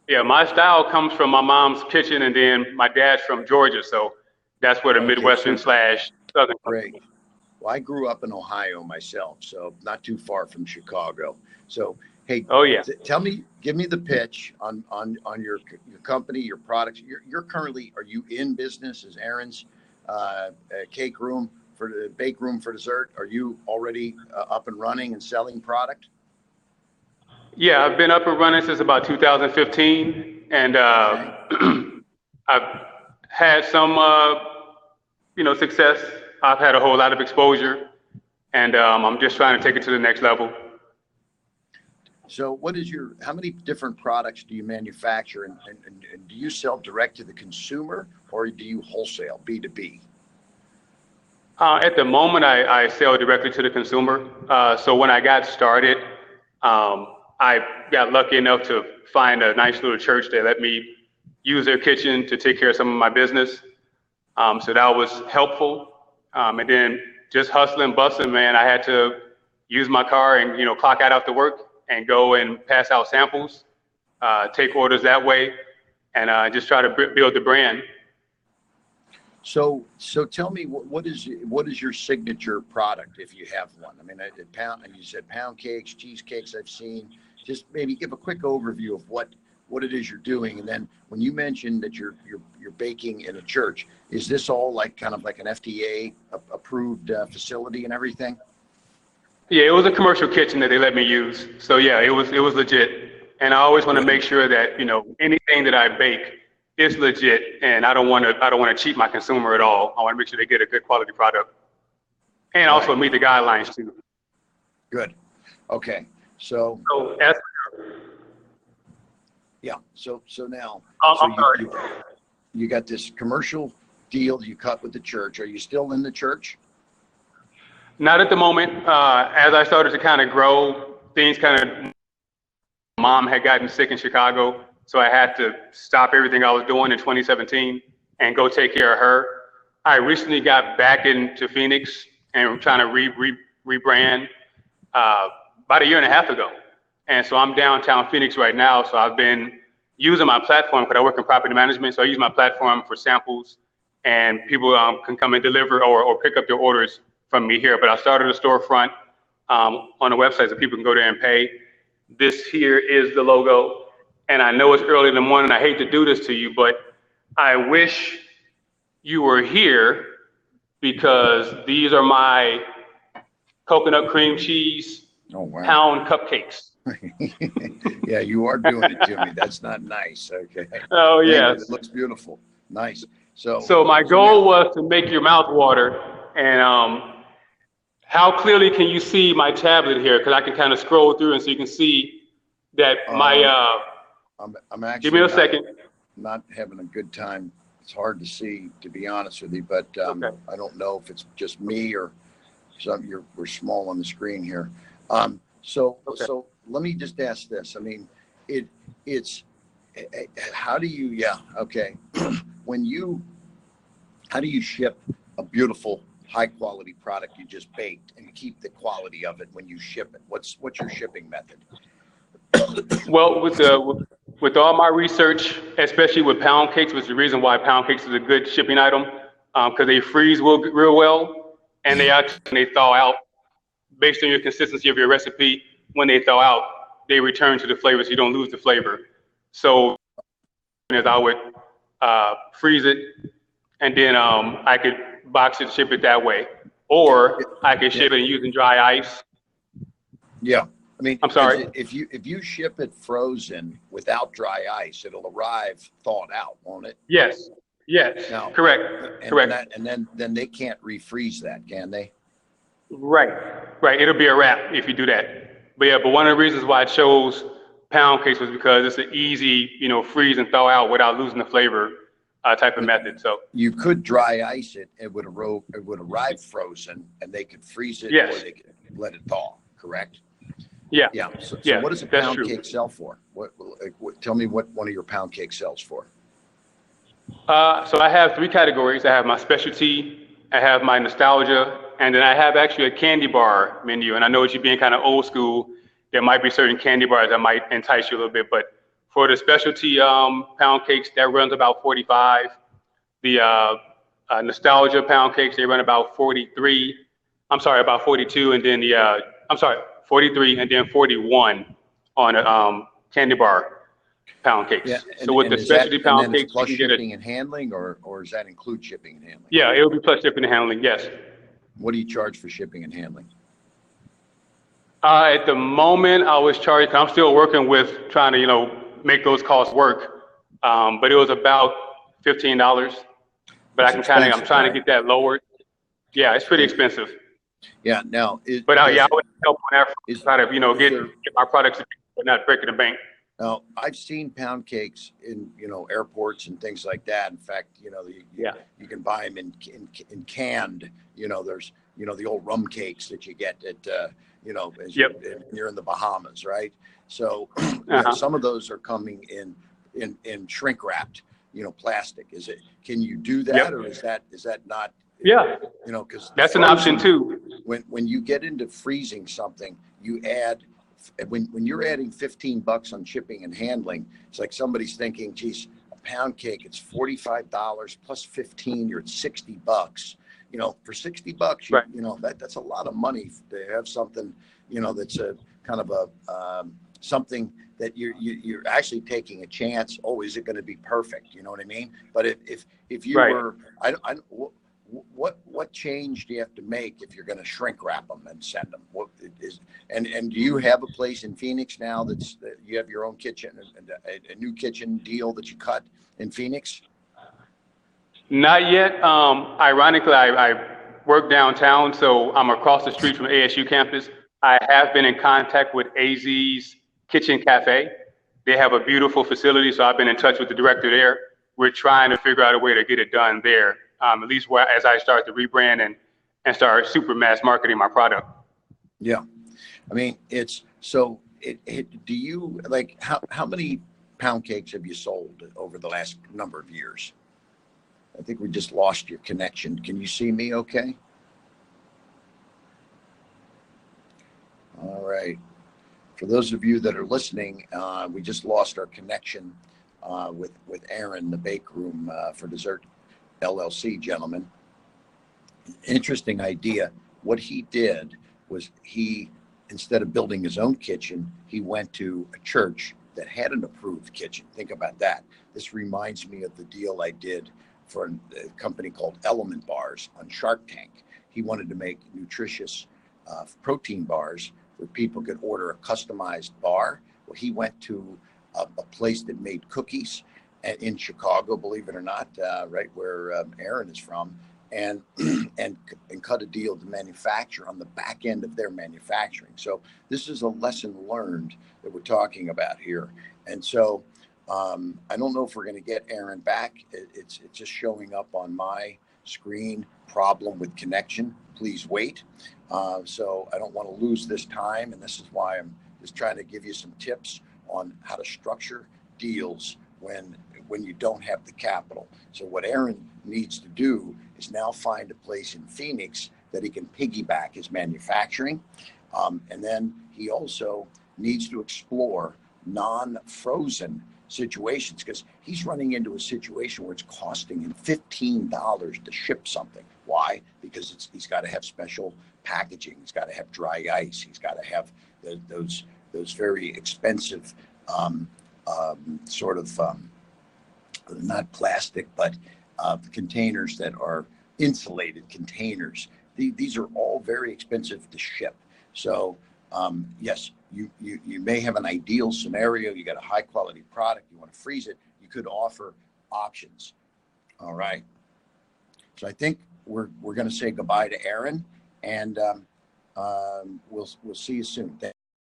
Yeah, my style comes from my mom's kitchen, and then my dad's from Georgia, so that's where the Okay, Midwestern super. slash Southern comes Great. from. Well, I grew up in Ohio myself, so not too far from Chicago. So, hey, Oh yeah. tell me, give me the pitch on your company, your products. You're currently, are you in business as Aaron's cake room for the bake room for dessert? Are you already up and running and selling product? Yeah, I've been up and running since about 2015, and Okay. I've had some, success. I've had a whole lot of exposure, and I'm just trying to take it to the next level. So how many different products do you manufacture and do you sell direct to the consumer or do you wholesale B2B? At the moment, I sell directly to the consumer. So when I got started, I got lucky enough to find a nice little church that let me use their kitchen to take care of some of my business. So that was helpful. And then just hustling, bustling, man, I had to use my car and, clock out after work and go and pass out samples, take orders that way, and just try to build the brand. So tell me what is your signature product if you have one? I mean, you said pound cakes, cheesecakes I've seen. Just maybe give a quick overview of what it is you're doing, and then when you mentioned that you're baking in a church, is this all like kind of like an FDA approved facility and everything? Yeah, it was a commercial kitchen that they let me use. So yeah, it was legit. And I always want to Good. make sure that, anything that I bake is legit, and I don't want to cheat my consumer at all. I want to make sure they get a good quality product and also Right. meet the guidelines too. Good. Okay. So So as yeah. So now, so I'm sorry. you got this commercial deal you cut with the church. Are you still in the church? Not at the moment. As I started to kind of grow, things kind of, mom had gotten sick in Chicago, so I had to stop everything I was doing in 2017 and go take care of her. I recently got back into Phoenix and trying to rebrand about a year and a half ago. And so I'm downtown Phoenix right now. So I've been using my platform because I work in property management. So I use my platform for samples, and people can come and deliver or pick up their orders from me here. But I started a storefront on the website so people can go there and pay. This here is the logo. And I know it's early in the morning. I hate to do this to you, but I wish you were here because these are my coconut cream cheese Oh, wow. pound cupcakes. Yeah, you are doing it to me. That's not nice. Okay. Oh, Thank you. yes. It looks beautiful. Nice. So, So my goal was to make your mouth water. And how clearly can you see my tablet here? Because I can kind of scroll through and so you can see that I'm give me actually a second. not having a good time. It's hard to see, to be honest with you, but Okay. I don't know if it's just me or we're small on the screen here. So Okay. let me just ask this. I mean, it's how do you, yeah, okay. How do you ship a beautiful, high quality product you just baked and keep the quality of it when you ship it? What's your shipping method? Well, with all my research, especially with pound cakes, which is the reason why pound cakes is a good shipping item, because they freeze real well, and they thaw out based on your consistency of your recipe. When they thaw out, they return to the flavor, so you don't lose the flavor. So, as I would freeze it, and then I could box it, ship it that way, or I could Yeah. ship it using dry ice. Yeah. I mean, I'm sorry. if you ship it frozen without dry ice, it'll arrive thawed out, won't it? Yes. Yes. No. Correct. And Correct. then they can't refreeze that, can they? Right. Right. It'll be a wrap if you do that. But yeah, but one of the reasons why I chose pound cakes was because it's an easy, freeze and thaw out without losing the flavor type of But method. So you could dry ice it. It would arrive frozen, and they could freeze it, yes. or they could let it thaw. Correct? Yeah. Yeah. So Yeah. what does a That's pound true. cake sell for? Tell me what one of your pound cakes sells for. So I have three categories. I have my specialty, I have my nostalgia, and then I have actually a candy bar menu. And I know with you being kind of old school, there might be certain candy bars that might entice you a little bit. But For the specialty pound cakes, that runs about 45. The nostalgia pound cakes, they run about 43. I'm sorry, about 42, and then 43, and then 41 on a candy bar pound cakes. Yeah, So with the is that, specialty and pound then it's cakes, you plus can get shipping and handling, or does that include shipping and handling? yeah, it will be plus shipping and handling, yes. What do you charge for shipping and handling? At the moment, I was charged, 'cause I'm still working with trying to, make those costs work. But it was about $15. But It's I'm expensive, trying to right? get that lowered. Yeah, it's pretty expensive. Yeah. Now, But yeah, I would help on that is, try to, is get there, our products to people, not breaking the bank. now I've seen pound cakes in, airports and things like that. In fact, Yeah. you can buy them in canned, there's, the old rum cakes that you get at, as Yep. you're in the Bahamas, right? So Uh-huh. some of those are coming in shrink wrapped, plastic. Can you do that? Yep. Or is that not, Yeah, because that's an option too. when you get into freezing something, you add, when you're adding $15 on shipping and handling, it's like somebody's thinking, geez, a pound cake, it's $45 plus 15, you're at $60. For $60, Right. that's a lot of money to have something, that's a kind of a something that you're actually taking a chance. Oh, is it going to be perfect? You know what I mean? But if you Right. were, what change do you have to make if you're going to shrink wrap them and send them? What is, and do you have a place in Phoenix now that you have your own kitchen, a new kitchen deal that you cut in Phoenix? Not yet. Ironically, I work downtown, so I'm across the street from ASU campus. I have been in contact with AZ's Kitchen Cafe. They have a beautiful facility, so I've been in touch with the director there. We're trying to figure out a way to get it done there, at least as I start to rebrand and start super mass marketing my product. Yeah. I mean, do you, like, how many pound cakes have you sold over the last number of years? I think we just lost your connection. Can you see me okay? All right. For those of you that are listening, we just lost our connection with Aaron, the Bake Room for Dessert LLC gentleman. Interesting idea. What he did was instead of building his own kitchen, he went to a church that had an approved kitchen. Think about that. This reminds me of the deal I did for a company called Element Bars on Shark Tank. He wanted to make nutritious protein bars where people could order a customized bar. Well, he went to a place that made cookies in Chicago, believe it or not, right where Aaron is from, and cut a deal to manufacture on the back end of their manufacturing. So this is a lesson learned that we're talking about here. And so I don't know if we're going to get Aaron back. It's just showing up on my screen, problem with connection. Please wait. So I don't want to lose this time, and this is why I'm just trying to give you some tips on how to structure deals when you don't have the capital. So what Aaron needs to do is now find a place in Phoenix that he can piggyback his manufacturing. And then he also needs to explore non-frozen situations, because he's running into a situation where it's costing him $15 to ship something. Why? Because he's got to have special packaging. He's got to have dry ice. He's got to have those very expensive not plastic, but containers that are insulated containers. These are all very expensive to ship. So yes, you may have an ideal scenario. You got a high quality product. You want to freeze it. You could offer options. All right. So I think we're going to say goodbye to Aaron, and we'll see you soon.